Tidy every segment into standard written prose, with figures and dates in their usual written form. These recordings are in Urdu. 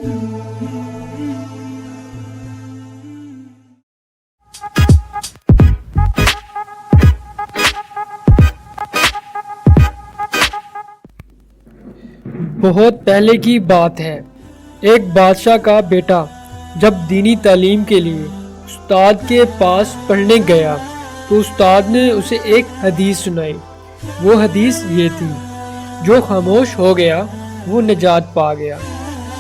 بہت پہلے کی بات ہے، ایک بادشاہ کا بیٹا جب دینی تعلیم کے لیے استاد کے پاس پڑھنے گیا تو استاد نے اسے ایک حدیث سنائی۔ وہ حدیث یہ تھی، جو خاموش ہو گیا وہ نجات پا گیا۔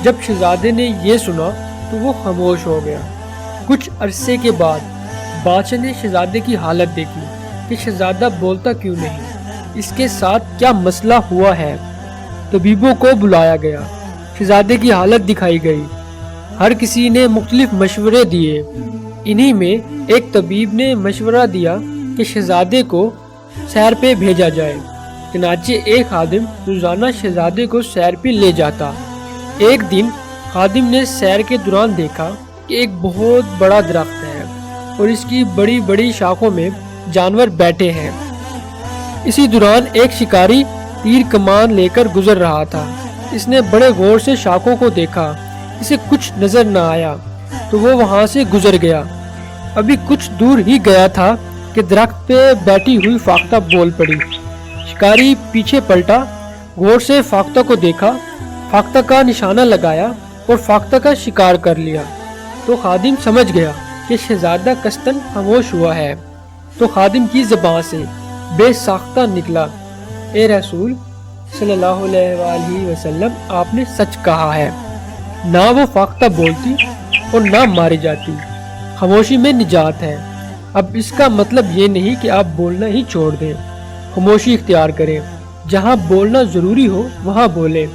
جب شہزادے نے یہ سنا تو وہ خاموش ہو گیا۔ کچھ عرصے کے بعد بادشاہ نے شہزادے کی حالت دیکھی کہ شہزادہ بولتا کیوں نہیں، اس کے ساتھ کیا مسئلہ ہوا ہے۔ طبیبوں کو بلایا گیا، شہزادے کی حالت دکھائی گئی، ہر کسی نے مختلف مشورے دیے۔ انہی میں ایک طبیب نے مشورہ دیا کہ شہزادے کو سیر پہ بھیجا جائے۔ چنانچہ ایک خادم روزانہ شہزادے کو سیر پہ لے جاتا۔ ایک دن خادم نے سیر کے دوران دیکھا کہ ایک بہت بڑا درخت ہے اور اس کی بڑی بڑی شاخوں میں جانور بیٹھے ہیں۔ اسی دوران ایک شکاری تیر کمان لے کر گزر رہا تھا۔ اس نے بڑے غور سے شاخوں کو دیکھا، اسے کچھ نظر نہ آیا تو وہ وہاں سے گزر گیا۔ ابھی کچھ دور ہی گیا تھا کہ درخت پہ بیٹھی ہوئی فاختہ بول پڑی۔ شکاری پیچھے پلٹا، غور سے فاختہ کو دیکھا، فاختہ کا نشانہ لگایا اور فاختہ کا شکار کر لیا۔ تو خادم سمجھ گیا کہ شہزادہ قصداً خاموش ہوا ہے، تو خادم کی زبان سے بے ساختہ نکلا، اے رسول صلی اللہ علیہ وآلہ وسلم، آپ نے سچ کہا ہے، نہ وہ فاختہ بولتی اور نہ ماری جاتی، خاموشی میں نجات ہے۔ اب اس کا مطلب یہ نہیں کہ آپ بولنا ہی چھوڑ دیں، خاموشی اختیار کریں، جہاں بولنا ضروری ہو وہاں بولیں۔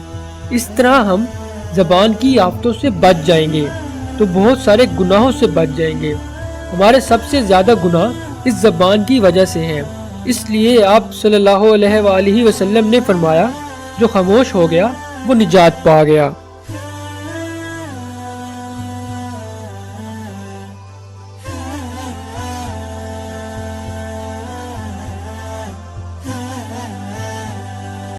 اس طرح ہم زبان کی آفتوں سے بچ جائیں گے تو بہت سارے گناہوں سے بچ جائیں گے۔ ہمارے سب سے زیادہ گناہ اس زبان کی وجہ سے ہیں۔ اس لیے آپ صلی اللہ علیہ وآلہ وسلم نے فرمایا، جو خاموش ہو گیا وہ نجات پا گیا۔